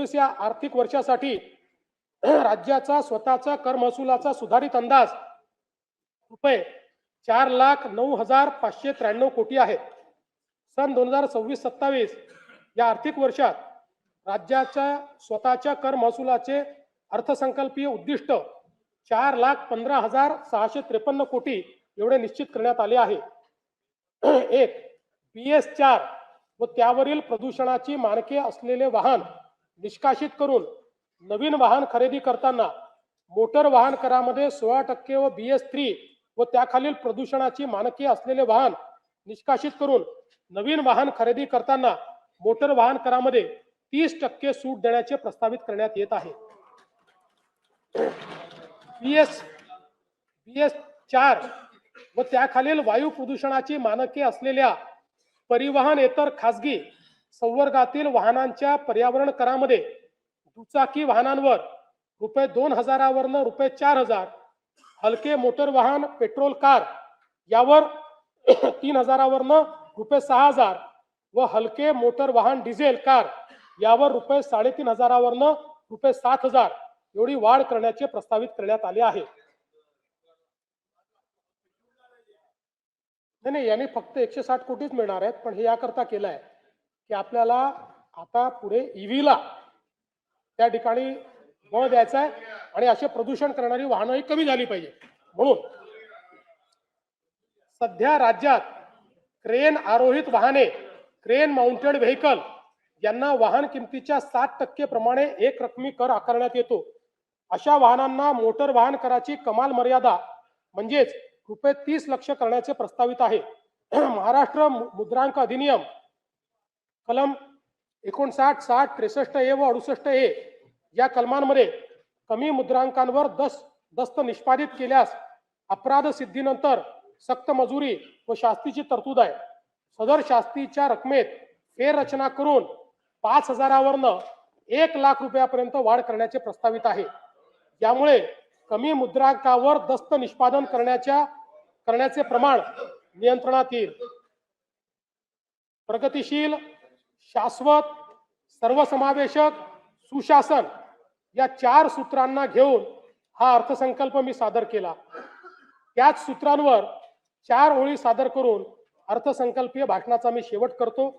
2024 या आर्थिक वर्षासाठी राज्याचा स्वतःचा कर महसुलाचा सुधारित अंदाज रुपये 4,09,593 कोटी आहे. सन 2026-27 या आर्थिक वर्षात राज्याच्या स्वतःच्या कर महसुलाचे अर्थसंकल्पीय उद्दिष्ट 4,15,653 कोटी एवढे निश्चित करण्यात आले आहे. एक BS4 व त्यावरील प्रदूषणाची मानके असलेले वाहन निष्कासित करून नवीन वाहन खरेदी करताना मोटर वाहन करामध्ये 16% व BS3 व त्याखालील प्रदूषणाची मानके असलेले वाहन निष्कासित करून नवीन वाहन खरेदी करताना मोटर वाहन करामध्ये 30% सूट देण्याचे प्रस्तावित करण्यात येत आहे. BS4 व त्याखालील वायू प्रदूषणाची मानके असलेल्या परिवहनेतर खासगी संवर्गातील वाहनांच्या पर्यावरण करामध्ये दुचाकी वाहनांवर रुपये 2,000 वरनं रुपये 4,000, हलके मोटर वाहन पेट्रोल कार यावर 3,000 वरनं रुपये 6,000 व हलके मोटर वाहन डिझेल कार यावर रुपये 3,500 वरनं रुपये 7,000 एवढी वाढ करण्याचे प्रस्तावित करण्यात आले आहे. नाही, यांनी फक्त 160 कोटीच मिळणार आहेत, पण हे याकरता केलं आहे की आपल्याला आता पुढे ईव्हीला त्या ठिकाणी बळ द्यायचा आहे आणि असे प्रदूषण करणारी वाहनंही कमी झाली पाहिजे. म्हणून सध्या राज्यात क्रेन आरोहित वाहने क्रेन माउंटेड व्हेकल यांना वाहन किमतीच्या 7% प्रमाणे एक रकमी कर आकारण्यात येतो. अशा वाहनांना मोटर वाहन कराची कमाल मर्यादा म्हणजेच रुपये 30 लाख करण्याचे प्रस्तावित आहे. महाराष्ट्र मुद्रांक अधिनियम कलम 59, 60, 63A व 68A या कलमांमध्ये कमी मुद्रांकांवर दस्त निष्पादित केल्यास अपराध सिद्धीनंतर सक्त मजुरी व शास्तीची तरतूद आहे. सदर शास्तीच्या रकमेत फेररचना करून 5,000 वरनं 1 लाख रुपयापर्यंत वाढ करण्याचे प्रस्तावित आहे. यामुळे कमी मुद्रांकावर दस्त निष्पादन करण्याचे प्रमाण नियंत्रणात येईल. प्रगतिशील, शाश्वत, सर्वसमावेशक, सुशासन या 4 सूत्रांना घेऊन हा अर्थसंकल्प मी सादर केला. त्याच सूत्रांवर 4 ओळी सादर करून अर्थसंकल्पीय भाषणाचा मी शेवट करतो.